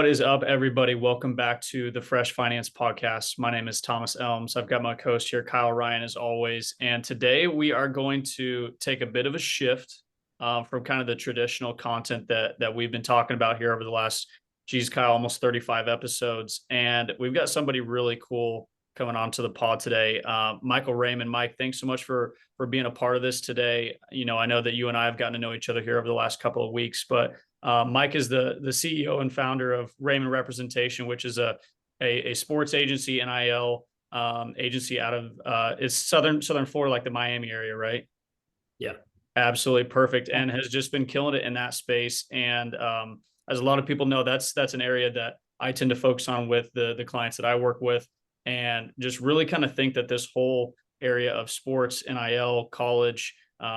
What is up, everybody? Welcome back to the Fresh Finance Podcast. My name is Thomas Elms. I've got my co-host here, Kyle Ryan, as always. And today we are going to take a bit of a shift from kind of the traditional content that we've been talking about here over the last, Kyle, almost 35 episodes. And we've got somebody really cool coming on to the pod today. Michael Raymond. Mike, thanks so much for being a part of this today. You know, I know that you and I have gotten to know each other here over the last couple of weeks, but Mike is the CEO and founder of Raymond Representation, which is a sports agency, NIL agency out of it's southern Florida, like the Miami area, right? Yeah, absolutely perfect, and has just been killing it in that space. And as a lot of people know, that's an area that I tend to focus on with the clients that I work with, and just really kind of think that this whole area of sports, NIL, college,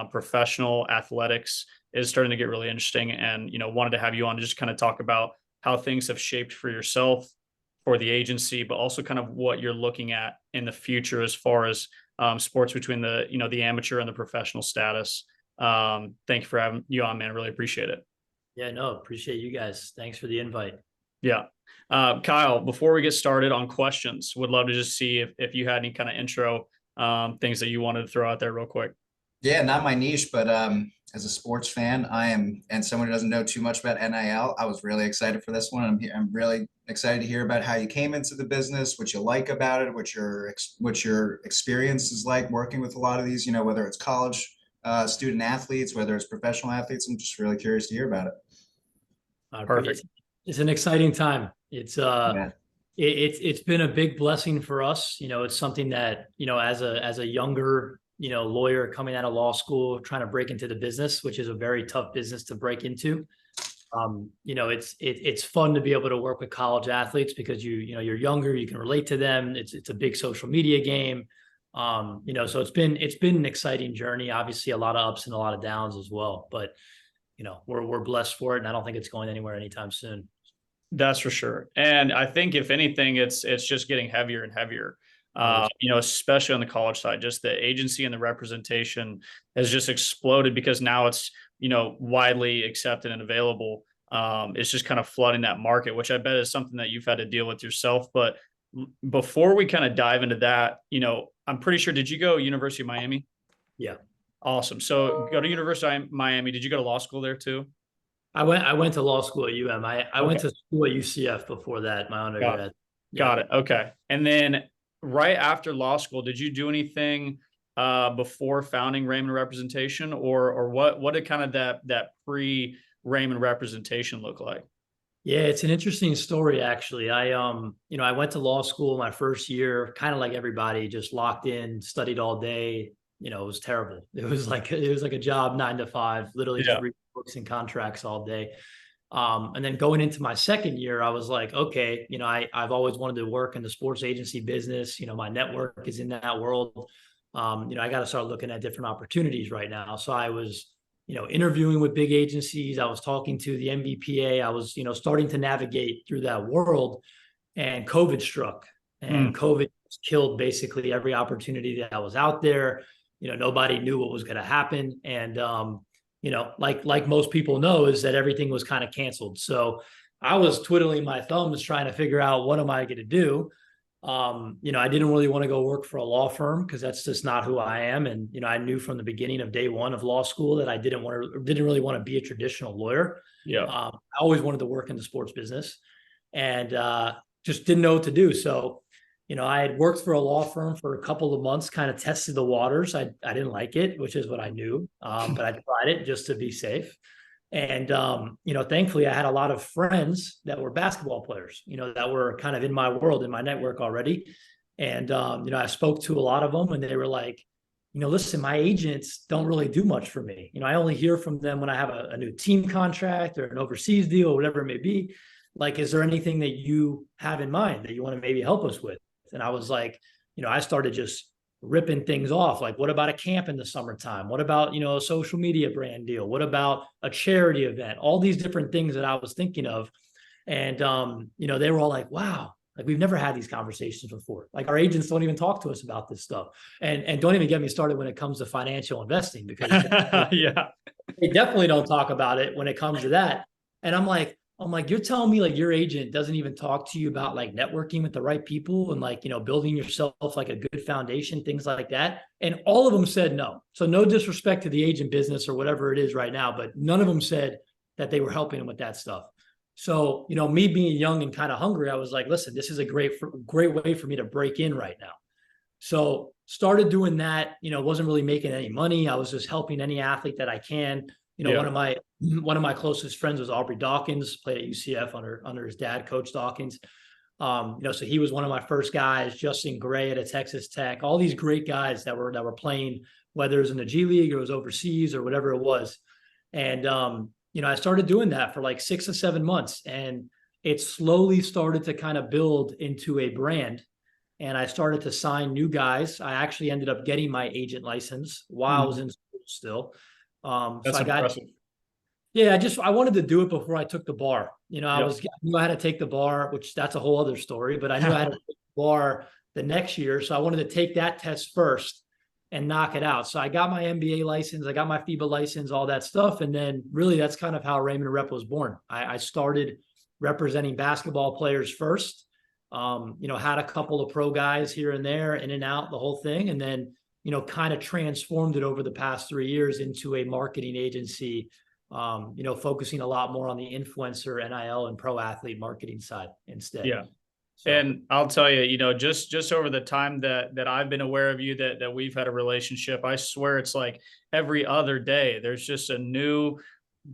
professional athletics is starting to get really interesting. And, you know, wanted to have you on to just kind of talk about how things have shaped for yourself, for the agency, but also kind of what you're looking at in the future as far as sports between the, you know, the amateur and the professional status. Thank you for having you on, man. Really appreciate it. Yeah, no, appreciate you guys. Thanks for the invite. Yeah. Kyle, before we get started on questions, would love to just see if you had any kind of intro things that you wanted to throw out there real quick. Yeah, not my niche, but as a sports fan, and someone who doesn't know too much about NIL, I was really excited for this one. I'm really excited to hear about how you came into the business, what you like about it, what your experience is like working with a lot of these, you know, whether it's college student athletes, whether it's professional athletes. I'm just really curious to hear about it. Perfect. It's an exciting time. It's it's been a big blessing for us. You know, it's something that, you know, as a younger, you know, lawyer coming out of law school, trying to break into the business, which is a very tough business to break into. You know, it's fun to be able to work with college athletes because you're younger, you can relate to them. It's a big social media game. You know, so it's been an exciting journey. Obviously, a lot of ups and a lot of downs as well. But you know, we're blessed for it, and I don't think it's going anywhere anytime soon. That's for sure. And I think if anything, it's just getting heavier and heavier. You know, especially on the college side, just the agency and the representation has just exploded because now it's, you know, widely accepted and available. It's just kind of flooding that market, which I bet is something that you've had to deal with yourself. But before we kind of dive into that, you know, I'm pretty sure, did you go University of Miami? Yeah. Awesome. So go to University of Miami. Did you go to law school there too? I went to law school at UM. I went to school at UCF before that, my undergrad. Got it. Okay. And then right after law school, did you do anything before founding Raymond Representation, or what did kind of that pre-Raymond Representation look like? Yeah, it's an interesting story, actually. You know, I went to law school my first year, kind of like everybody, just locked in, studied all day. You know, it was terrible. It was like a job 9 to 5, literally just reading books and contracts all day. And then going into my second year, I was like, okay, you know, I've always wanted to work in the sports agency business. You know, my network is in that world. You know, I got to start looking at different opportunities right now. So I was, you know, interviewing with big agencies. I was talking to the MBPA. I was, you know, starting to navigate through that world, and COVID struck, and COVID killed basically every opportunity that was out there. You know, nobody knew what was going to happen. And, you know, like most people know, is that everything was kind of canceled. So I was twiddling my thumbs trying to figure out, what am I going to do? You know, I didn't really want to go work for a law firm because that's just not who I am. And, you know, I knew from the beginning of day one of law school that I didn't really want to be a traditional lawyer. Yeah. I always wanted to work in the sports business, and just didn't know what to do. So, you know, I had worked for a law firm for a couple of months, kind of tested the waters. I didn't like it, which is what I knew, but I tried it just to be safe. And, you know, thankfully I had a lot of friends that were basketball players, you know, that were kind of in my world, in my network already. And, you know, I spoke to a lot of them, and they were like, you know, listen, my agents don't really do much for me. You know, I only hear from them when I have a new team contract or an overseas deal or whatever it may be. Like, is there anything that you have in mind that you want to maybe help us with? And I was like, you know, I started just ripping things off. Like, what about a camp in the summertime? What about, you know, a social media brand deal? What about a charity event? All these different things that I was thinking of. And, you know, they were all like, wow, like, we've never had these conversations before. Like, our agents don't even talk to us about this stuff. And don't even get me started when it comes to financial investing, because yeah, they definitely don't talk about it when it comes to that. And I'm like, I'm like, you're telling me like your agent doesn't even talk to you about like networking with the right people and like, building yourself like a good foundation, things like that. And all of them said no. So no disrespect to the agent business or whatever it is right now, but none of them said that they were helping them with that stuff. So, me being young and kind of hungry, I was like, listen, this is a great way for me to break in right now. So started doing that, wasn't really making any money. I was just helping any athlete that I can. One of my closest friends was Aubrey Dawkins, played at UCF under his dad, Coach Dawkins. So he was one of my first guys. Justin Gray at a Texas Tech, all these great guys that were playing, whether it was in the G League or it was overseas or whatever it was. And I started doing that for like 6 or 7 months, and it slowly started to kind of build into a brand. And I started to sign new guys. I actually ended up getting my agent license while I was in school still. That's impressive. I wanted to do it before I took the bar. I knew I had to take the bar, which that's a whole other story, but I knew I had to take the bar the next year. So I wanted to take that test first and knock it out. So I got my MBA license, I got my FIBA license, all that stuff. And then really that's kind of how Raymond Rep was born. I started representing basketball players first. Had a couple of pro guys here and there, in and out, the whole thing. And then, kind of transformed it over the past 3 years into a marketing agency, focusing a lot more on the influencer, NIL, and pro athlete marketing side instead. Yeah. So. And I'll tell you, just over the time that I've been aware of you, that we've had a relationship, I swear it's like every other day, there's just a new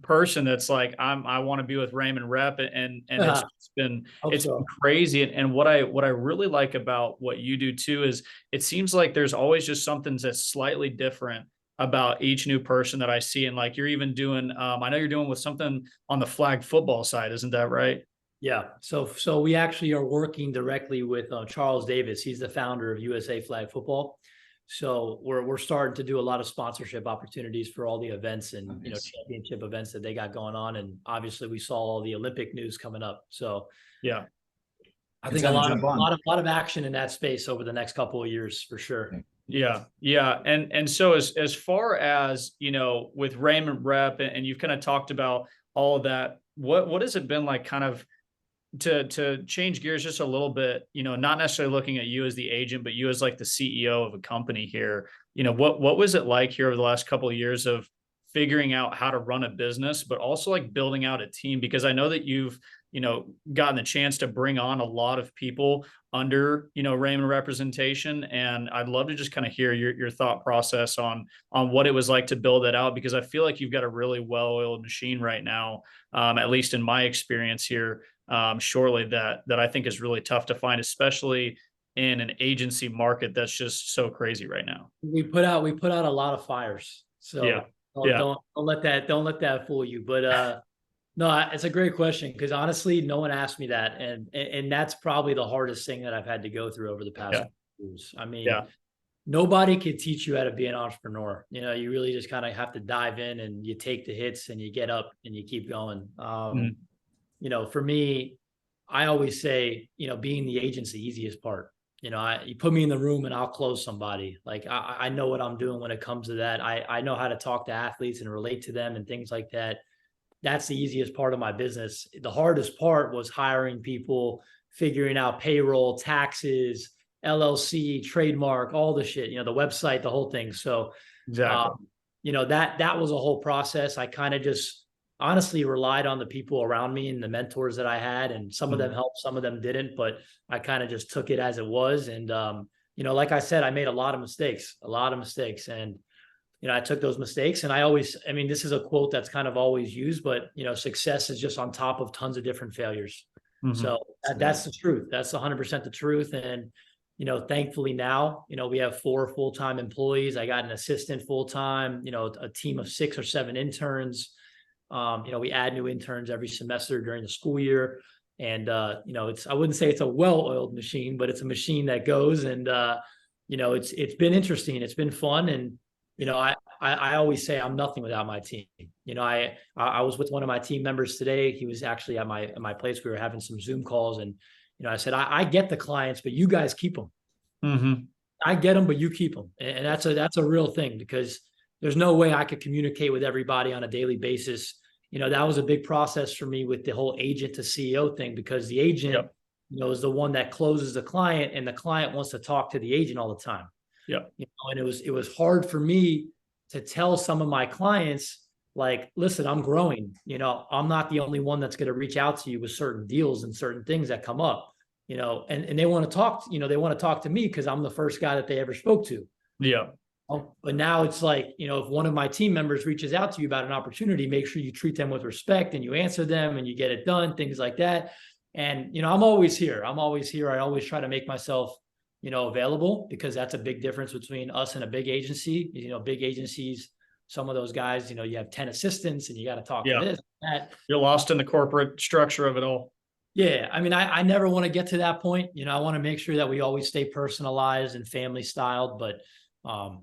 person that's like, I want to be with Raymond Rep, and it's been crazy. And what I really like about what you do too is it seems like there's always just something that's slightly different about each new person that I see. And like, you're even doing, I know you're doing with something on the flag football side, isn't that right? Yeah. So we actually are working directly with Charles Davis. He's the founder of USA Flag Football. So we're starting to do a lot of sponsorship opportunities for all the events and championship events that they got going on. And obviously we saw all the Olympic news coming up. So yeah, I think a lot of action in that space over the next couple of years for sure. Yeah. And so as far as, with Raymond Rep, and you've kind of talked about all of that, what has it been like kind of to change gears just a little bit, not necessarily looking at you as the agent, but you as like the CEO of a company here, what was it like here over the last couple of years of figuring out how to run a business, but also like building out a team? Because I know that you've, gotten the chance to bring on a lot of people under, Raymond Representation. And I'd love to just kind of hear your thought process on what it was like to build that out, because I feel like you've got a really well-oiled machine right now, at least in my experience here. Shortly that I think is really tough to find, especially in an agency market that's just so crazy right now. We put out a lot of fires. So don't let that fool you. But no, it's a great question, because honestly, no one asked me that. And that's probably the hardest thing that I've had to go through over the past years. I mean, nobody could teach you how to be an entrepreneur. You really just kind of have to dive in, and you take the hits and you get up and you keep going. For me, I always say, being the agent's the easiest part. You put me in the room and I'll close somebody. Like I know what I'm doing when it comes to that. I know how to talk to athletes and relate to them and things like that. That's the easiest part of my business. The hardest part was hiring people, figuring out payroll, taxes, LLC, trademark, all the shit, the website, the whole thing. So, exactly. That was a whole process. I kind of just honestly relied on the people around me and the mentors that I had, and some of them helped, some of them didn't, but I kind of just took it as it was. And, like I said, I made a lot of mistakes. And, I took those mistakes, and this is a quote that's kind of always used, but, success is just on top of tons of different failures. So that's the truth. That's 100% the truth. And, thankfully now, we have 4 full-time employees. I got an assistant full-time, a team of 6 or 7 interns. We add new interns every semester during the school year. And, I wouldn't say it's a well-oiled machine, but it's a machine that goes. And, it's been interesting. It's been fun. And, I always say I'm nothing without my team. I was with one of my team members today. He was actually at my place. We were having some Zoom calls, and, I said, I get the clients, but you guys keep them. I get them, but you keep them. And that's a real thing, because there's no way I could communicate with everybody on a daily basis that was a big process for me with the whole agent to CEO thing, because the agent, Yep. is the one that closes the client, and the client wants to talk to the agent all the time. Yeah. And it was hard for me to tell some of my clients, like, listen, I'm growing, I'm not the only one that's going to reach out to you with certain deals and certain things that come up, and they want to talk, they want to talk to me because I'm the first guy that they ever spoke to. Yeah. But now it's like, if one of my team members reaches out to you about an opportunity, make sure you treat them with respect and you answer them and you get it done, things like that. And, I'm always here. I always try to make myself, available, because that's a big difference between us and a big agency. Big agencies, some of those guys, you have 10 assistants and you got to talk to this, that. You're lost in the corporate structure of it all. Yeah. I mean, I never want to get to that point. I want to make sure that we always stay personalized and family styled, but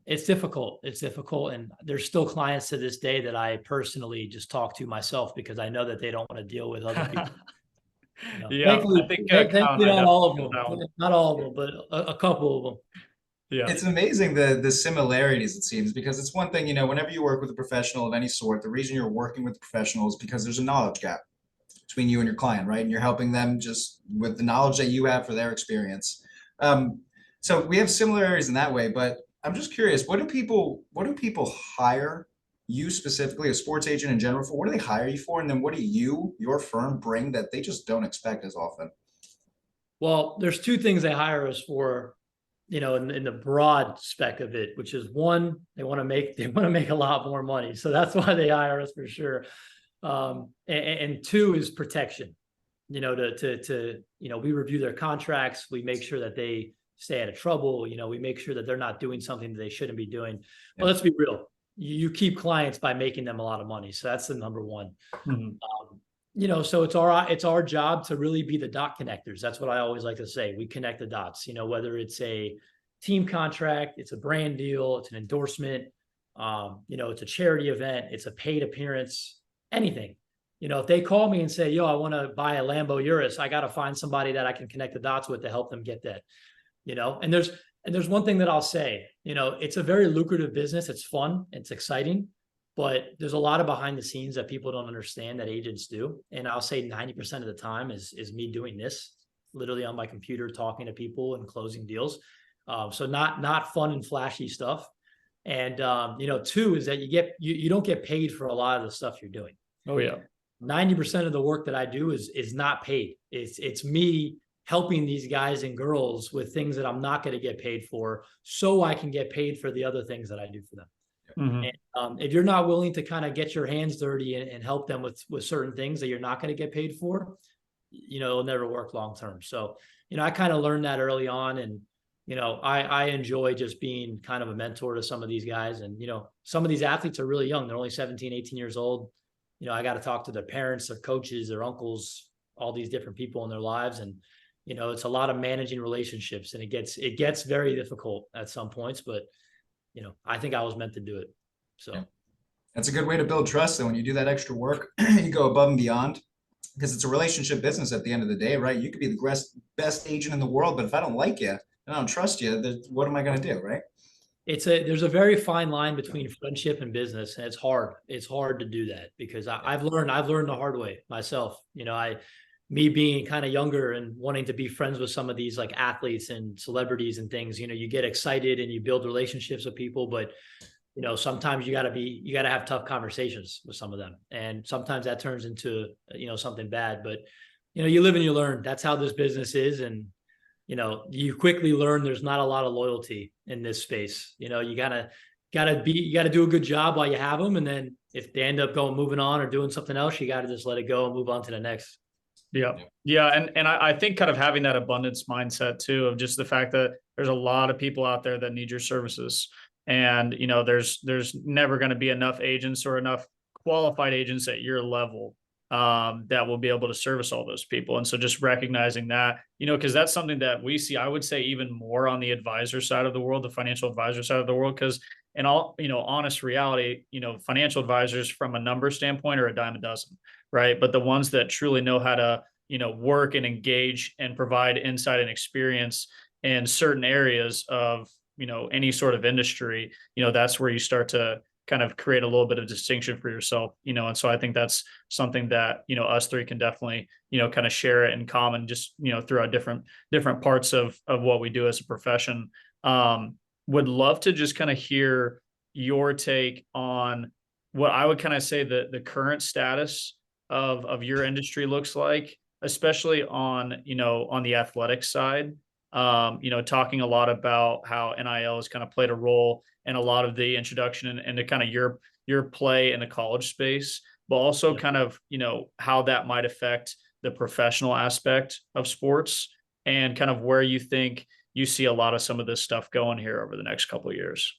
it's difficult. And there's still clients to this day that I personally just talk to myself, because I know that they don't want to deal with other people. Yeah, Thankfully, I think thankfully not all of them, down. not all of them, but a couple of them. Yeah. It's amazing the similarities, it seems, because it's one thing, whenever you work with a professional of any sort, the reason you're working with professionals is because there's a knowledge gap between you and your client, right? And you're helping them just with the knowledge that you have for their experience. So we have similarities in that way, but I'm just curious, what do people hire you specifically, a sports agent in general, for? What do they hire you for? And then what do your firm bring that they just don't expect as often? Well, there's two things they hire us for, in the broad spec of it, which is, one, they want to make a lot more money. So that's why they hire us, for sure. And two is protection, we review their contracts. We make sure that they stay out of trouble. We make sure that they're not doing something that they shouldn't be doing. But let's be real. You keep clients by making them a lot of money. So that's the number one. Mm-hmm. So it's our job to really be the dot connectors. That's what I always like to say. We connect the dots, whether it's a team contract, it's a brand deal, it's an endorsement, it's a charity event, it's a paid appearance, anything. If they call me and say, yo, I want to buy a Lambo Urus, I got to find somebody that I can connect the dots with to help them get that, and there's one thing that I'll say, it's a very lucrative business. It's fun. It's exciting, but there's a lot of behind the scenes that people don't understand that agents do. And I'll say 90% of the time is me doing this, literally on my computer, talking to people and closing deals. So not fun and flashy stuff. And, two is that you don't get paid for a lot of the stuff you're doing. Oh yeah. 90% of the work that I do is not paid. It's me helping these guys and girls with things that I'm not going to get paid for, so I can get paid for the other things that I do for them. Mm-hmm. And if you're not willing to kind of get your hands dirty and help them with certain things that you're not going to get paid for, it'll never work long term. So, I kind of learned that early on, and I enjoy just being kind of a mentor to some of these guys. And some of these athletes are really young. They're only 17, 18 years old. I got to talk to their parents, their coaches, their uncles, all these different people in their lives. And it's a lot of managing relationships, and it gets very difficult at some points, but I think I was meant to do it. So yeah. That's a good way to build trust. So when you do that extra work, you go above and beyond, because it's a relationship business at the end of the day, right? You could be the best agent in the world, but if I don't like you and I don't trust you, then what am I going to do, right? There's a very fine line between friendship and business, and it's hard to do that, because I've learned the hard way myself. Me being kind of younger and wanting to be friends with some of these like athletes and celebrities and things, you get excited and you build relationships with people, but sometimes you got to have tough conversations with some of them. And sometimes that turns into, something bad, but you live and you learn. That's how this business is. And, you quickly learn there's not a lot of loyalty in this space. You gotta do a good job while you have them. And then if they end up moving on or doing something else, you got to just let it go and move on to the next. Yeah. Yeah. And I think kind of having that abundance mindset too, of just the fact that there's a lot of people out there that need your services. And, there's never going to be enough agents or enough qualified agents at your level that will be able to service all those people. And so just recognizing that, because that's something that we see, I would say, even more on the advisor side of the world, the financial advisor side of the world, because in all, honest reality, financial advisors from a number standpoint are a dime a dozen, right? But the ones that truly know how to, work and engage and provide insight and experience in certain areas of, any sort of industry, that's where you start to kind of create a little bit of distinction for yourself, and so I think that's something that, us three can definitely, kind of share it in common, just, throughout different parts of what we do as a profession. Would love to just kind of hear your take on what I would kind of say the current status of your industry looks like, especially on, on the athletic side. Talking a lot about how NIL has kind of played a role in a lot of the introduction into kind of your play in the college space, but also kind of, how that might affect the professional aspect of sports, and kind of where you think you see a lot of some of this stuff going here over the next couple of years.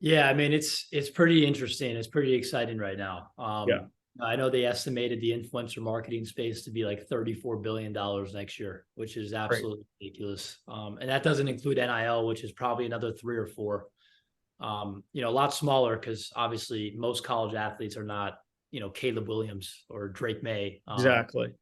Yeah, I mean, it's pretty interesting. It's pretty exciting right now. Yeah. I know they estimated the influencer marketing space to be like $34 billion next year, which is absolutely ridiculous. And that doesn't include NIL, which is probably another 3 or 4. A lot smaller, because obviously most college athletes are not, Caleb Williams or Drake May. Exactly.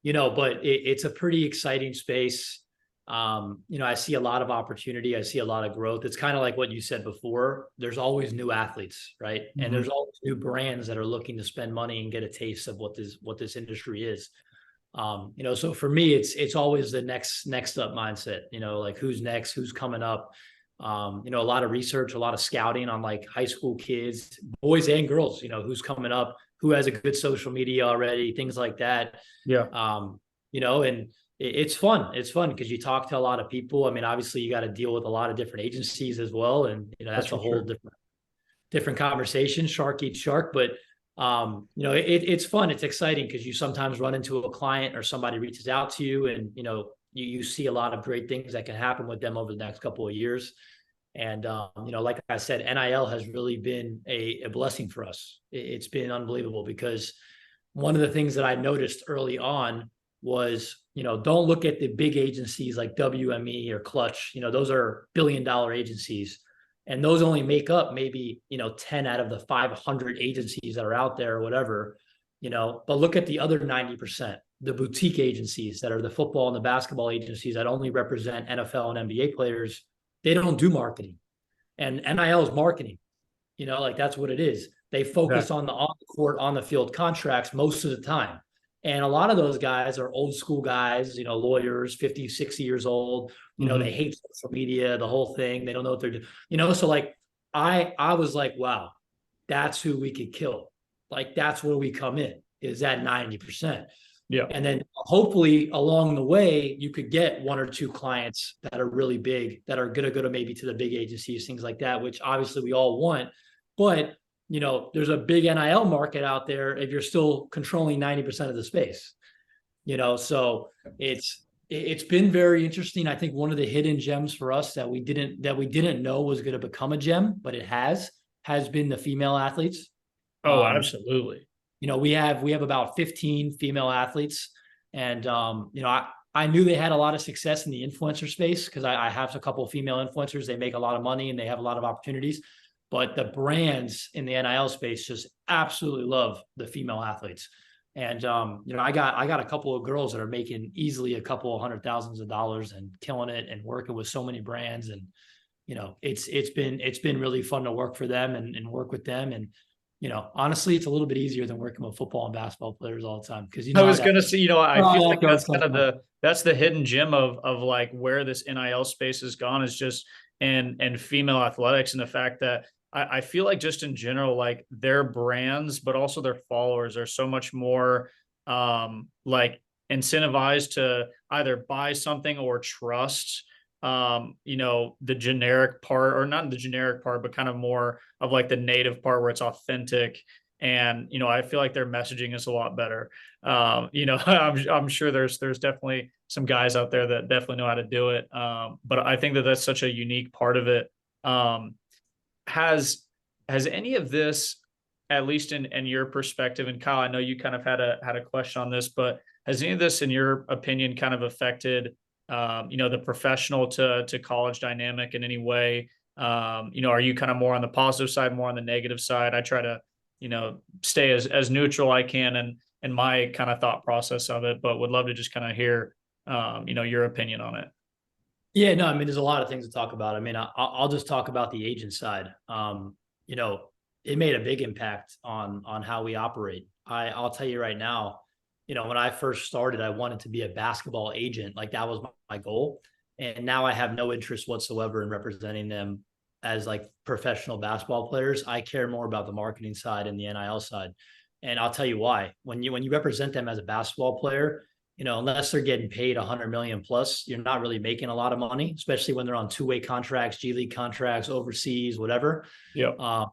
But it's a pretty exciting space. I see a lot of opportunity. I see a lot of growth. It's kind of like what you said before. There's always new athletes, right? Mm-hmm. And there's always new brands that are looking to spend money and get a taste of what this industry is. So for me, it's always the next up mindset, like who's next, who's coming up. A lot of research, a lot of scouting on like high school kids, boys and girls, who's coming up, who has a good social media already, things like that. Yeah. And it's fun. It's fun because you talk to a lot of people. I mean, obviously you got to deal with a lot of different agencies as well. And, that's a whole different conversation, shark eats shark. But, it's fun. It's exciting because you sometimes run into a client or somebody reaches out to you, and, you see a lot of great things that can happen with them over the next couple of years. And, like I said, NIL has really been a blessing for us. It's been unbelievable, because one of the things that I noticed early on was, don't look at the big agencies like WME or Clutch. Those are billion-dollar agencies, and those only make up maybe, 10 out of the 500 agencies that are out there or whatever, but look at the other 90%, the boutique agencies that are the football and the basketball agencies that only represent NFL and NBA players. They don't do marketing, and NIL is marketing, like that's what it is. They focus on the on-the-court, on-the-field contracts most of the time. And a lot of those guys are old school guys, lawyers, 50, 60 years old, they hate social media, the whole thing. They don't know what they're doing, so like, I was like, wow, that's who we could kill. Like, that's where we come in, is that 90%. Yeah. And then hopefully along the way, you could get 1 or 2 clients that are really big, that are going to go to maybe to the big agencies, things like that, which obviously we all want. But there's a big NIL market out there if you're still controlling 90% of the space, so it's been very interesting. I think one of the hidden gems for us that we didn't know was going to become a gem, but it has been the female athletes. Oh, absolutely. We have about 15 female athletes, and, I knew they had a lot of success in the influencer space, because I have a couple of female influencers. They make a lot of money and they have a lot of opportunities. But the brands in the NIL space just absolutely love the female athletes. And, I got a couple of girls that are making easily a couple of $100,000s and killing it and working with so many brands. And, it's been really fun to work for them and work with them. And, honestly, it's a little bit easier than working with football and basketball players all the time. Because, I was going to say, I feel like that's kind of that's the hidden gem of like where this NIL space has gone, is just and female athletics, and the fact that I feel like just in general, like their brands, but also their followers are so much more like incentivized to either buy something or trust, the generic part, or not the generic part, but kind of more of like the native part where it's authentic. And, I feel like their messaging is a lot better. I'm sure there's definitely some guys out there that definitely know how to do it. But I think that that's such a unique part of it. Has any of this, at least in your perspective, and Kyle, I know you kind of had a question on this, but has any of this, in your opinion, kind of affected, the professional to college dynamic in any way? Are you kind of more on the positive side, more on the negative side? I try to, stay as neutral I can and my kind of thought process of it, but would love to just kind of hear, your opinion on it. Yeah, no, I mean, there's a lot of things to talk about. I mean, I'll just talk about the agent side. it made a big impact on how we operate. I'll tell you right now, when I first started, I wanted to be a basketball agent. Like that was my goal. And now I have no interest whatsoever in representing them as like professional basketball players. I care more about the marketing side and the NIL side. And I'll tell you why. When you represent them as a basketball player, unless they're getting paid 100 million plus, you're not really making a lot of money, especially when they're on two-way contracts, G League contracts, overseas, whatever. Yeah.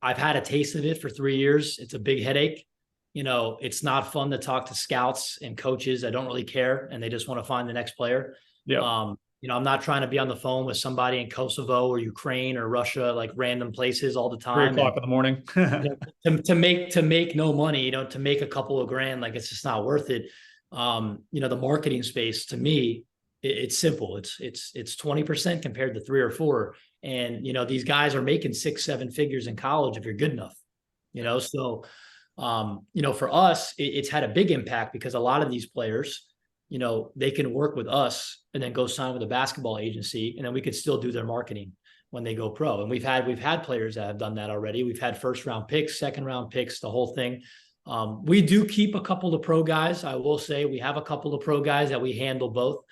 I've had a taste of it for 3 years. It's a big headache. It's not fun to talk to scouts and coaches that don't really care and they just want to find the next player. Yeah. I'm not trying to be on the phone with somebody in Kosovo or Ukraine or Russia, like random places all the time. 3 o'clock in the morning. to make no money, to make a couple of grand, like it's just not worth it. The marketing space to me, it's simple. It's 20% compared to 3 or 4. And, these guys are making 6-7 figures in college if you're good enough, so, for us, it's had a big impact because a lot of these players, they can work with us and then go sign with a basketball agency, and then we could still do their marketing when they go pro. And we've had players that have done that already. We've had 1st-round picks, 2nd-round picks, the whole thing. We do keep a couple of pro guys. I will say we have a couple of pro guys that we handle both.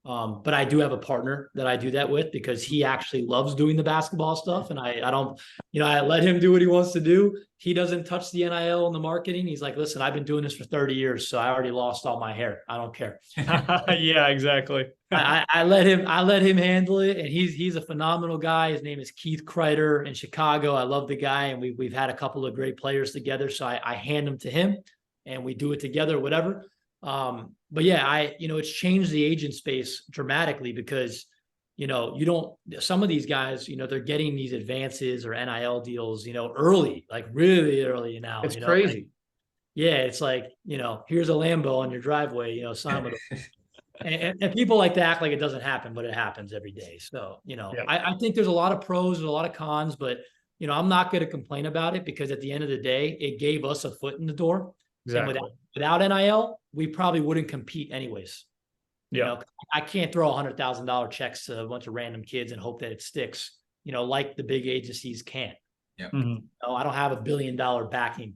But I do have a partner that I do that with because he actually loves doing the basketball stuff. And I don't, I let him do what he wants to do. He doesn't touch the NIL and the marketing. He's like, listen, I've been doing this for 30 years. So I already lost all my hair. I don't care. Yeah, exactly. I let him handle it. And he's a phenomenal guy. His name is Keith Kreider in Chicago. I love the guy. And we've had a couple of great players together. So I hand them to him and we do it together, whatever. But yeah, it's changed the agent space dramatically because, some of these guys, they're getting these advances or NIL deals, early, like really early now. It's crazy. Like, yeah. It's like, here's a Lambo on your driveway, sign with them. And people like to act like it doesn't happen, but it happens every day. So, Yeah. I think there's a lot of pros, there's a lot of cons, but, I'm not going to complain about it because at the end of the day, it gave us a foot in the door. Exactly. And without NIL, we probably wouldn't compete anyways. I can't throw $100,000 checks to a bunch of random kids and hope that it sticks, like the big agencies can't. Yeah. I don't have $1 billion backing,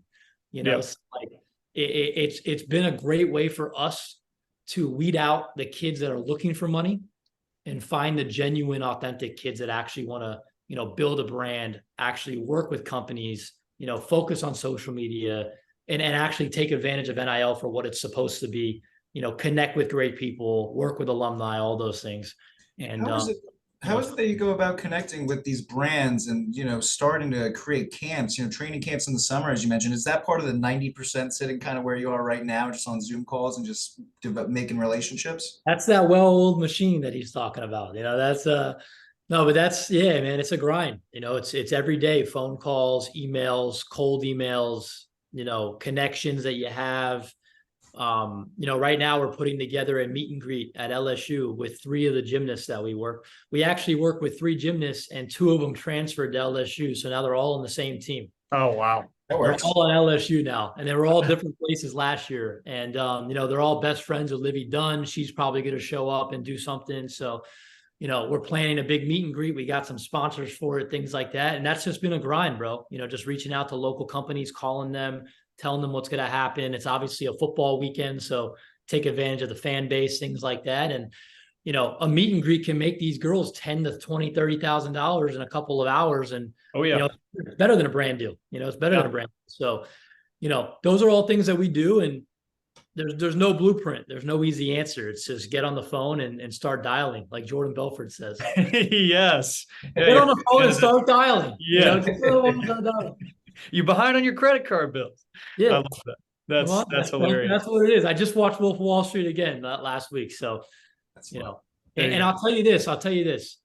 Yep. So like it's been a great way for us to weed out the kids that are looking for money and find the genuine, authentic kids that actually want to, build a brand, actually work with companies, focus on social media and actually take advantage of NIL for what it's supposed to be, connect with great people, work with alumni, all those things. And how is it that you go about connecting with these brands and, starting to create camps, training camps in the summer, as you mentioned? Is that part of the 90% sitting kind of where you are right now, just on Zoom calls and just making relationships? That's that well-oiled machine that he's talking about. That's no, but that's, yeah, man, it's a grind. It's every day, phone calls, emails, cold emails, connections that you have. Right now we're putting together a meet and greet at LSU with 3 of the gymnasts that we work. We actually work with 3 gymnasts and 2 of them transferred to LSU. So now they're all on the same team. Oh, wow. That works. They're all on LSU now. And they were all different places last year. And, they're all best friends with Livy Dunn. She's probably going to show up and do something. So, we're planning a big meet and greet. We got some sponsors for it, things like that. And that's just been a grind, bro. Just reaching out to local companies, calling them, telling them what's going to happen. It's obviously a football weekend, so take advantage of the fan base, things like that. And, a meet and greet can make these girls $10,000 to $20,000, $30,000 in a couple of hours. And, it's better than a brand deal. It's better than a brand deal. So, those are all things that we do. And there's no blueprint. There's no easy answer. It's just get on the phone and start dialing, like Jordan Belfort says. Yes. Get on the phone and start dialing. Yeah. You're behind on your credit card bills. Yeah. I love that. That's hilarious. That's what it is. I just watched Wolf of Wall Street again last week. So, and I'll tell you this.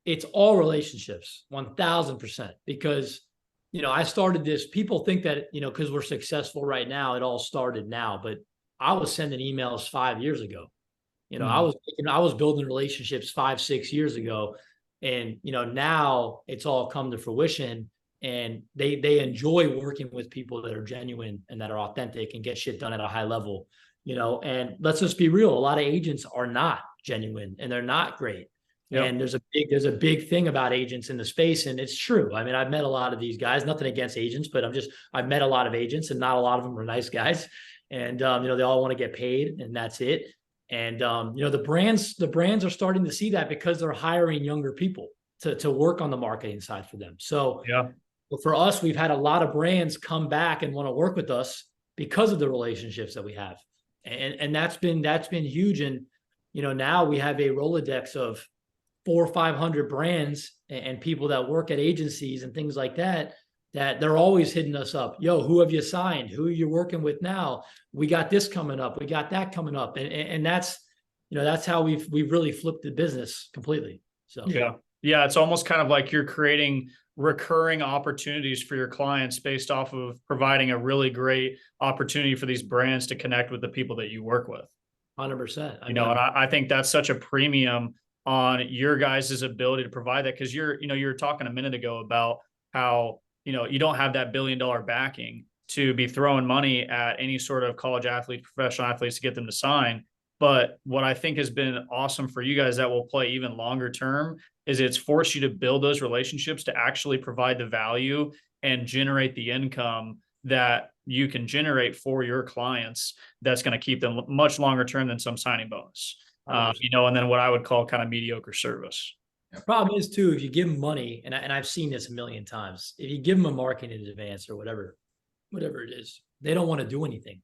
It's all relationships, 1000%, because, I started this. People think that, because we're successful right now, it all started now, but I was sending emails 5 years ago. I was building relationships 5-6 years ago, and, now it's all come to fruition. And they enjoy working with people that are genuine and that are authentic and get shit done at a high level, and let's just be real. A lot of agents are not genuine and they're not great. Yep. And there's a big thing about agents in the space, and it's true. I mean, I've met a lot of these guys, nothing against agents, but I've met a lot of agents, and not a lot of them are nice guys. And they all want to get paid, and that's it. And the brands are starting to see that because they're hiring younger people to work on the marketing side for them. So yeah, for us, we've had a lot of brands come back and want to work with us because of the relationships that we have. And that's been huge. And now we have a Rolodex of 400 or 500 brands and people that work at agencies and things like that they're always hitting us up. Yo, who have you signed? Who are you working with now? We got this coming up. We got that coming up. And that's how we've really flipped the business completely. So yeah, it's almost kind of like you're creating recurring opportunities for your clients based off of providing a really great opportunity for these brands to connect with the people that you work with. 100%. And I think that's such a premium on your guys' ability to provide that, because you were talking a minute ago about how you don't have that $1 billion backing to be throwing money at any sort of college athlete, professional athletes to get them to sign. But what I think has been awesome for you guys that will play even longer term is it's forced you to build those relationships to actually provide the value and generate the income that you can generate for your clients. That's going to keep them much longer term than some signing bonus. And then what I would call kind of mediocre service. Problem is too, if you give them money, and I've seen this a million times, if you give them a marketing advance or whatever it is, they don't want to do anything.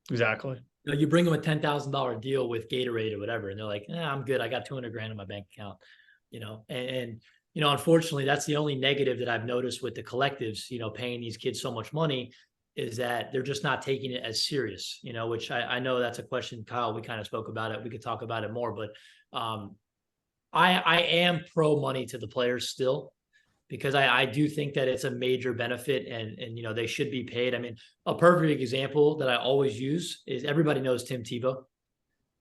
Exactly. You bring them a $10,000 deal with Gatorade or whatever, and they're like, I'm good. I got 200 grand in my bank account, and unfortunately, that's the only negative that I've noticed with the collectives, paying these kids so much money, is that they're just not taking it as serious, which I know that's a question, Kyle, we kind of spoke about it. We could talk about it more, but I am pro money to the players still, because I do think that it's a major benefit, and they should be paid. I mean, a perfect example that I always use is everybody knows Tim Tebow.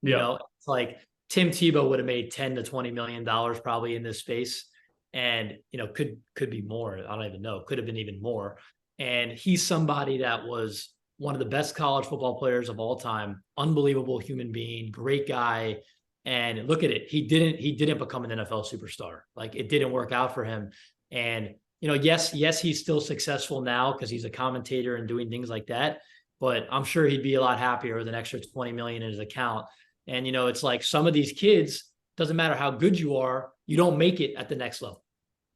It's like Tim Tebow would have made $10 to $20 million probably in this space, and could be more. I don't even know. Could have been even more. And he's somebody that was one of the best college football players of all time. Unbelievable human being, great guy. And look at it. He didn't become an NFL superstar. Like, it didn't work out for him. And, yes, he's still successful now because he's a commentator and doing things like that. But I'm sure he'd be a lot happier with an extra 20 million in his account. And, it's like some of these kids, doesn't matter how good you are, you don't make it at the next level.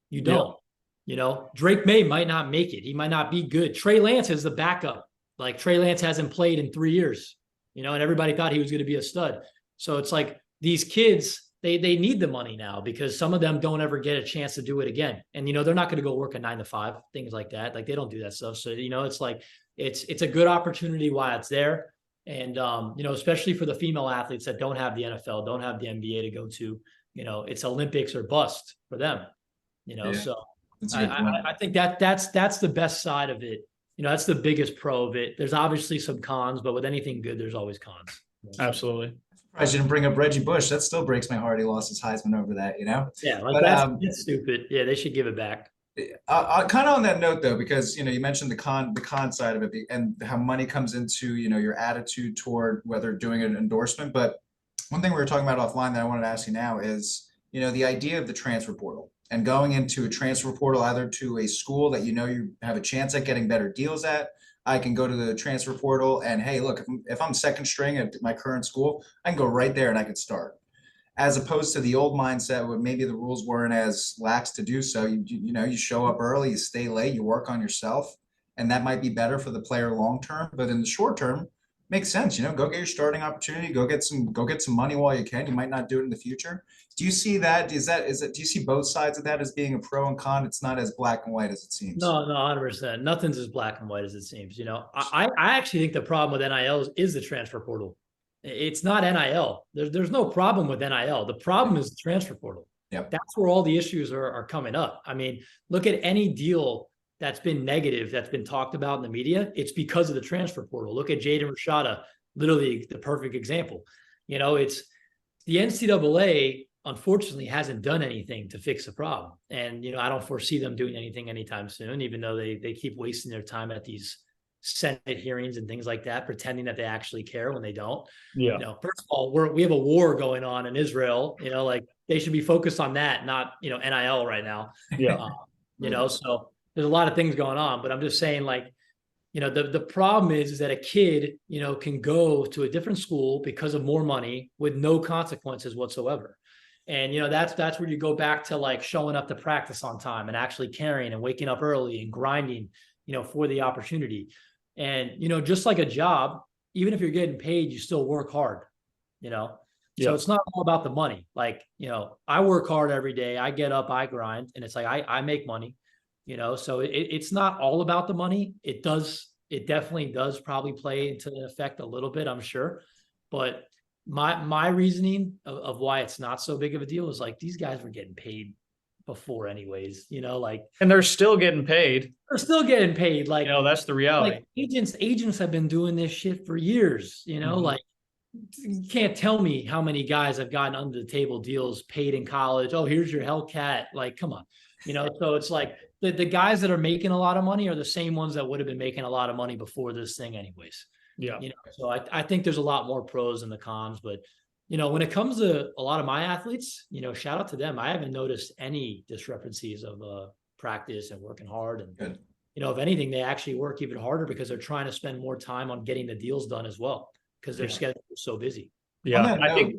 You don't. Drake May might not make it. He might not be good. Trey Lance is the backup. Like, Trey Lance hasn't played in 3 years, and everybody thought he was going to be a stud. So it's like, these kids, they need the money now, because some of them don't ever get a chance to do it again. And, they're not going to go work a 9 to 5, things like that. Like, they don't do that stuff. So, it's like, it's a good opportunity while it's there. And, especially for the female athletes that don't have the NFL, don't have the NBA to go to, it's Olympics or bust for them, so I think that's the best side of it. That's the biggest pro of it. There's obviously some cons, but with anything good, there's always cons. Absolutely. I didn't bring up Reggie Bush. That still breaks my heart. He lost his Heisman over that, Yeah, like, that's stupid. Yeah, they should give it back. Kind of on that note, though, because you mentioned the con side of it and how money comes into your attitude toward whether doing an endorsement. But one thing we were talking about offline that I wanted to ask you now is the idea of the transfer portal and going into a transfer portal, either to a school that you have a chance at getting better deals at. I can go to the transfer portal and, hey, look, if I'm second string at my current school, I can go right there and I can start. As opposed to the old mindset where maybe the rules weren't as lax to do so. You show up early, you stay late, you work on yourself, and that might be better for the player long term. But in the short term, makes sense. Go get your starting opportunity, go get some money while you can. You might not do it in the future. Do you see that? Do you see both sides of that as being a pro and con? It's not as black and white as it seems. No, 100%. Nothing's as black and white as it seems. I actually think the problem with NIL is the transfer portal. It's not NIL. There's no problem with NIL. The problem is the transfer portal. Yep. That's where all the issues are coming up. I mean, look at any deal that's been negative, that's been talked about in the media. It's because of the transfer portal. Look at Jaden Rashada, literally the perfect example. It's the NCAA, unfortunately, hasn't done anything to fix the problem. And, I don't foresee them doing anything anytime soon, even though they keep wasting their time at these Senate hearings and things like that, pretending that they actually care when they don't. Yeah. First of all, we have a war going on in Israel, like they should be focused on that, not, NIL right now. Yeah. So there's a lot of things going on, but I'm just saying, like, the problem is that a kid, can go to a different school because of more money with no consequences whatsoever. And, that's where you go back to like showing up to practice on time and actually caring and waking up early and grinding, for the opportunity. And, just like a job, even if you're getting paid, you still work hard, So it's not all about the money. Like, I work hard every day. I get up, I grind, and it's like, I make money, so it's not all about the money. It definitely does probably play into the effect a little bit, I'm sure. But my reasoning of why it's not so big of a deal is like, these guys were getting paid before anyways, like, and they're still getting paid. They're still getting paid. Like, that's the reality. Like agents have been doing this shit for years, like, you can't tell me how many guys have gotten under the table deals paid in college. Oh, here's your Hellcat. Like, come on, so it's like the guys that are making a lot of money are the same ones that would have been making a lot of money before this thing anyways. Yeah. So I think there's a lot more pros than the cons, but when it comes to a lot of my athletes, shout out to them. I haven't noticed any discrepancies of practice and working hard. And, Good. If anything, they actually work even harder because they're trying to spend more time on getting the deals done as well, because their schedule is so busy. Yeah. I think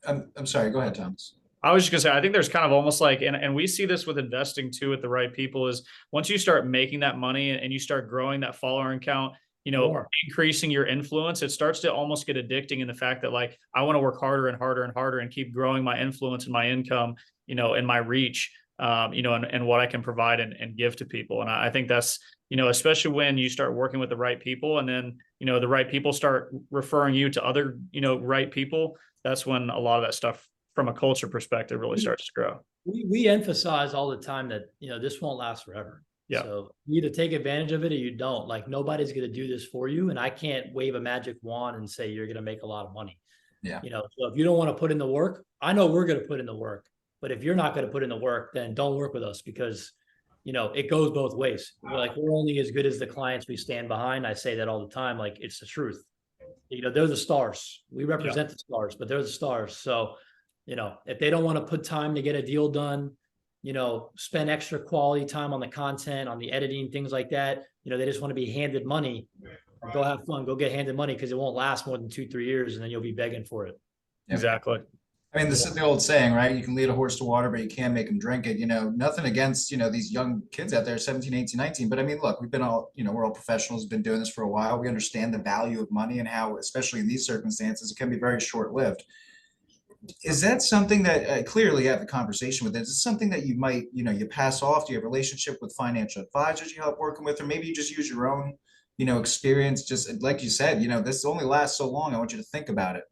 I'm sorry. Go ahead, Thomas. I was just gonna say, I think there's kind of almost like, and we see this with investing too with the right people, is once you start making that money and you start growing that follower count, increasing your influence, it starts to almost get addicting in the fact that like, I want to work harder and harder and harder and keep growing my influence and my income, and my reach, and what I can provide and give to people. And I think that's, especially when you start working with the right people, and then, the right people start referring you to other, right people. That's when a lot of that stuff from a culture perspective really starts to grow. We emphasize all the time that, this won't last forever. Yeah. So you either take advantage of it or you don't. Like, nobody's going to do this for you. And I can't wave a magic wand and say you're going to make a lot of money. Yeah. So if you don't want to put in the work, I know we're going to put in the work. But if you're not going to put in the work, then don't work with us, because, it goes both ways. We're only as good as the clients we stand behind. I say that all the time. Like, it's the truth. They're the stars. We represent the stars, but they're the stars. So, if they don't want to put time to get a deal done, spend extra quality time on the content, on the editing, things like that, they just want to be handed money. Go have fun, go get handed money, because it won't last more than 2-3 years, and then you'll be begging for it. Exactly. I mean, this is the old saying, right? You can lead a horse to water, but you can't make him drink it. Nothing against, these young kids out there, 17, 18, 19. But I mean, look, we've been all, we're all professionals, been doing this for a while. We understand the value of money and how, especially in these circumstances, it can be very short-lived. Is that something that clearly you have a conversation with? Is it something that you might, you pass off? Do you have a relationship with financial advisors you help working with, or maybe you just use your own, experience? Just like you said, this only lasts so long. I want you to think about it.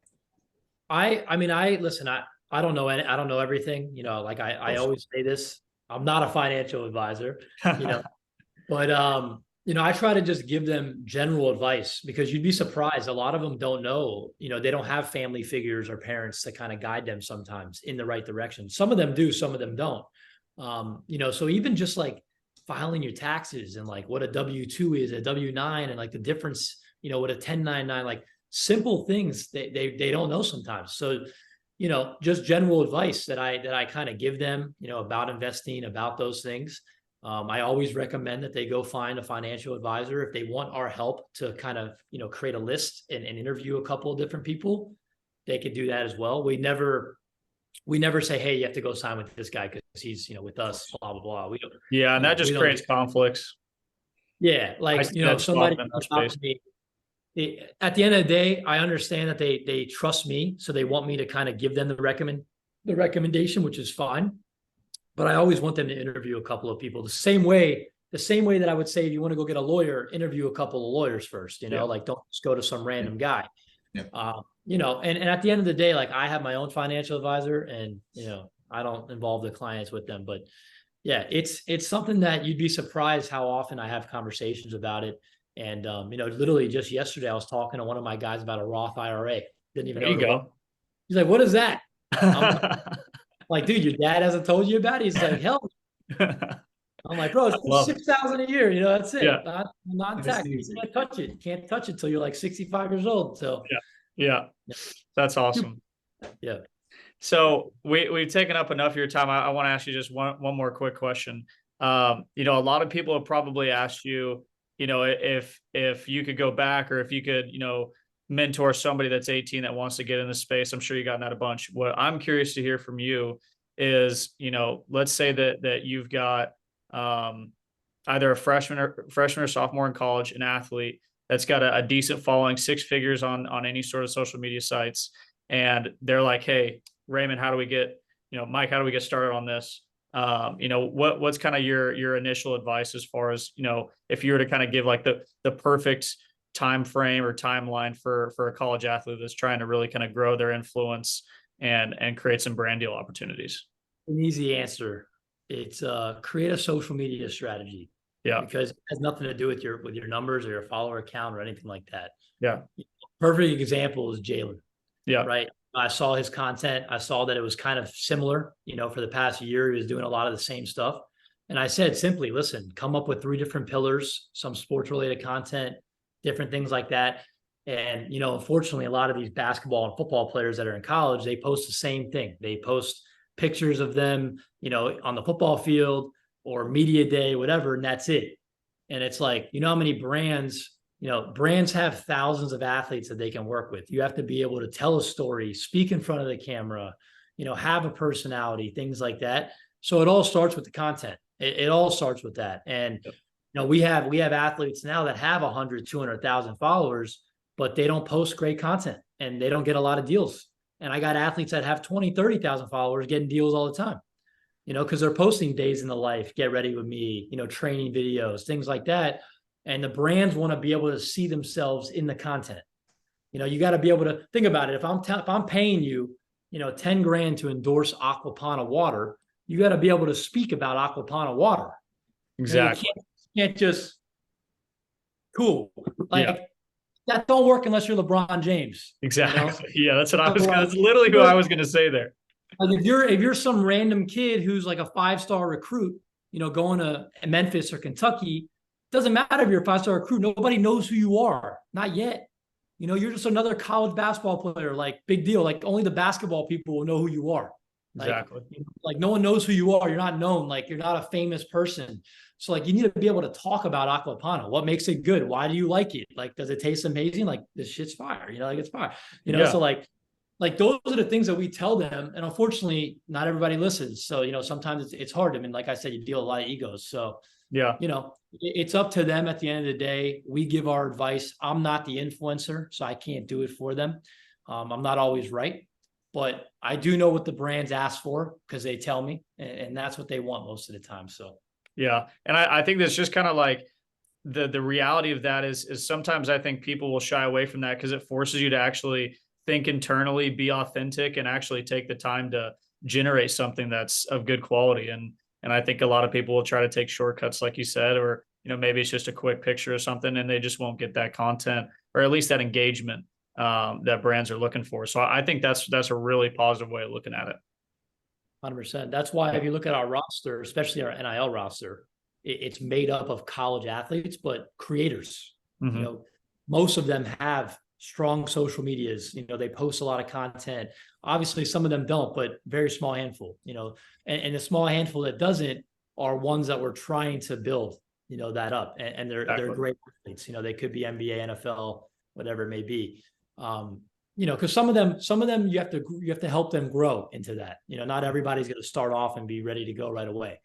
Listen, I don't know I don't know everything, like I always say this, I'm not a financial advisor, but I try to just give them general advice, because you'd be surprised. A lot of them don't know, they don't have family figures or parents to kind of guide them sometimes in the right direction. Some of them do, some of them don't. So even just like filing your taxes and like what a W-2 is, a W-9, and like the difference, what a 1099, like simple things they don't know sometimes. So, just general advice that I kind of give them, about investing, about those things. I always recommend that they go find a financial advisor. If they want our help to kind of, create a list and interview a couple of different people, they could do that as well. We never say, hey, you have to go sign with this guy because he's, with us, blah, blah, blah. We don't. Yeah. And that just creates conflicts. Yeah. Like, somebody at the end of the day, I understand that they trust me. So they want me to kind of give them the recommendation, which is fine. But I always want them to interview a couple of people the same way that I would say, if you want to go get a lawyer, interview a couple of lawyers first, like don't just go to some random guy. Yeah. And at the end of the day, like, I have my own financial advisor, and, I don't involve the clients with them, but yeah, it's something that you'd be surprised how often I have conversations about it. And, literally just yesterday, I was talking to one of my guys about a Roth IRA. Didn't even know. There you go. He's like, what is that? I'm like, dude, your dad hasn't told you about it? He's like, hell. I'm like, bro, I it's love it. 6,000 a year. You know, that's it. Yeah. Non-tax. You can't touch it. You can't touch it until you're like 65 years old. So Yeah. Yeah. That's awesome. yeah. So we've taken up enough of your time. I want to ask you just one more quick question. You know, a lot of people have probably asked you, you know, if you could go back, or if you could, you know, mentor somebody that's 18 that wants to get in the space. I'm sure you gotten that a bunch. What I'm curious to hear from you is, you know, let's say that you've got either a freshman or sophomore in college, an athlete that's got a decent following, six figures on any sort of social media sites, and they're like, hey, Raymond, how do we get, you know, Mike, how do we get started on this? You know, what's kind of your initial advice as far as, you know, if you were to kind of give like the perfect time frame or timeline for a college athlete that's trying to really kind of grow their influence and create some brand deal opportunities? An easy answer. It's create a social media strategy. Yeah. Because it has nothing to do with your numbers or your follower count or anything like that. Yeah. Perfect example is Jalen. Yeah. Right. I saw his content. I saw that it was kind of similar, you know, for the past year, he was doing a lot of the same stuff. And I said, simply, listen, come up with 3 different pillars, some sports related content, different things like that. And, you know, unfortunately, a lot of these basketball and football players that are in college, they post the same thing. They post pictures of them, you know, on the football field or media day, whatever, and that's it. And it's like, you know how many brands, you know, brands have thousands of athletes that they can work with. You have to be able to tell a story, speak in front of the camera, you know, have a personality, things like that. So it all starts with the content. It all starts with that. And, you know, we have athletes now that have 100, 200,000 followers, but they don't post great content and they don't get a lot of deals. And I got athletes that have 20, 30,000 followers getting deals all the time, you know, because they're posting days in the life, get ready with me, you know, training videos, things like that. And the brands want to be able to see themselves in the content. You know, you got to be able to think about it. If I'm paying you, you know, 10 grand to endorse Aquapana water, you got to be able to speak about Aquapana water. Exactly. You can't just cool. Like Yeah. that don't work unless you're LeBron James. Exactly. You know? Yeah. That's what I was gonna, that's literally who I was going to say there. Like if you're some random kid who's like a 5-star recruit, you know, going to Memphis or Kentucky, doesn't matter if you're a 5-star recruit. Nobody knows who you are. Not yet. You know, you're just another college basketball player. Like big deal. Like only the basketball people will know who you are. Exactly. Like no one knows who you are. You're not known. Like you're not a famous person. So like you need to be able to talk about Aquapana. What makes it good? Why do you like it? Like, does it taste amazing? Like this shit's fire. You know, like it's fire. You know, Yeah. so like those are the things that we tell them. And unfortunately, not everybody listens. So, you know, sometimes it's hard. I mean, like I said, you deal with a lot of egos. So, Yeah. you know, it's up to them at the end of the day. We give our advice. I'm not the influencer, so I can't do it for them. I'm not always right, but I do know what the brands ask for because they tell me, and that's what they want most of the time. So, Yeah. And I think that's just kind of like the reality of that is sometimes I think people will shy away from that because it forces you to actually think internally, be authentic, and actually take the time to generate something that's of good quality. And I think a lot of people will try to take shortcuts, like you said, or, you know, maybe it's just a quick picture or something, and they just won't get that content or at least that engagement that brands are looking for. So I think that's a really positive way of looking at it. 100%. That's why if you look at our roster, especially our NIL roster, it's made up of college athletes, but creators. Mm-hmm. You know, most of them have strong social medias. You know, they post a lot of content. Obviously, some of them don't, but very small handful. You know, and the small handful that doesn't are ones that we're trying to build. You know, that up, and they're great athletes. You know, they could be NBA, NFL, whatever it may be. You know, because some of them you have to help them grow into that. You know, not everybody's going to start off and be ready to go right away.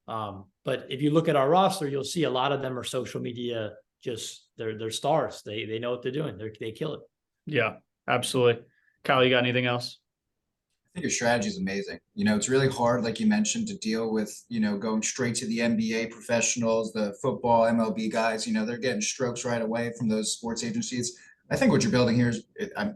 But if you look at our roster, you'll see a lot of them are social media. Just they're stars. They know what they're doing. They kill it. Yeah, absolutely. Kyle, you got anything else? I think your strategy is amazing. You know, it's really hard, like you mentioned, to deal with, you know, going straight to the NBA professionals, the football, MLB guys. You know, they're getting strokes right away from those sports agencies. I think what you're building here is,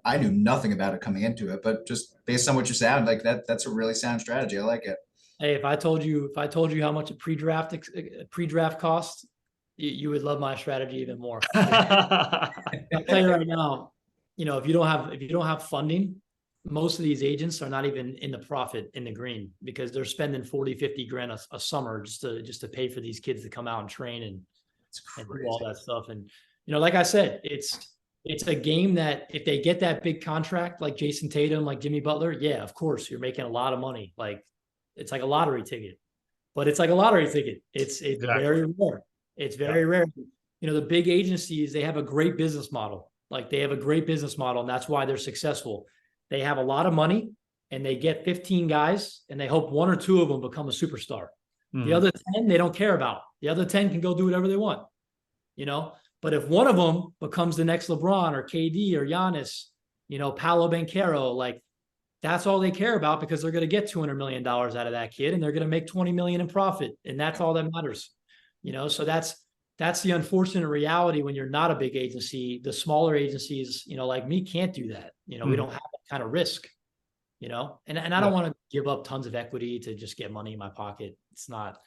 I knew nothing about it coming into it, but just based on what you sound like, that's a really sound strategy. I like it. Hey, if I told you how much a pre-draft costs, you would love my strategy even more. I'll tell you right now, you know, if you don't have funding, most of these agents are not even in the profit in the green, because they're spending 40, 50 grand a summer just to pay for these kids to come out and train and do all that stuff. And, like I said, it's a game that if they get that big contract, like Jason Tatum, like Jimmy Butler, yeah, of course you're making a lot of money. Like it's like a lottery ticket, but it's like a lottery ticket. It's Exactly. very rare. It's very rare. The big agencies, they have a great business model. Like they have a great business model, and that's why they're successful. They have a lot of money and they get 15 guys and they hope 1 or 2 of them become a superstar. The other 10, they don't care about. The other 10 can go do whatever they want, But if one of them becomes the next LeBron or KD or Giannis, Paolo Banchero, like that's all they care about, because they're going to get $200 million out of that kid and they're going to make 20 million in profit. And that's all that matters, So that's the unfortunate reality when you're not a big agency. The smaller agencies, like me, can't do that. We don't have that kind of risk, and I don't want to give up tons of equity to just get money in my pocket. It's not,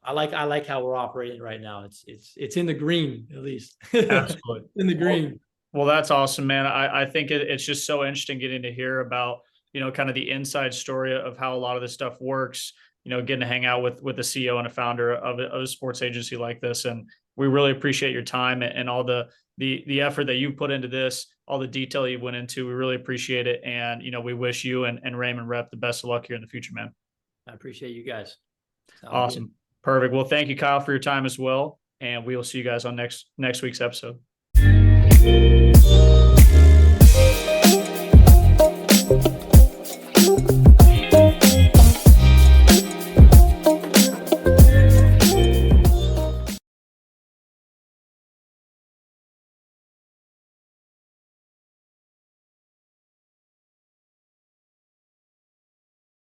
I like how we're operating right now. It's in the green, at least. Absolutely. In the green. Well, that's awesome, man. I think it's just so interesting getting to hear about, kind of the inside story of how a lot of this stuff works, getting to hang out with the CEO and a founder of a sports agency like this. And we really appreciate your time and all the effort that you put into this, all the detail you went into. We really appreciate it. And, we wish you and Raymond Rep the best of luck here in the future, man. I appreciate you guys. Sounds awesome. Good. Perfect. Well, thank you, Kyle, for your time as well. And we will see you guys on next week's episode.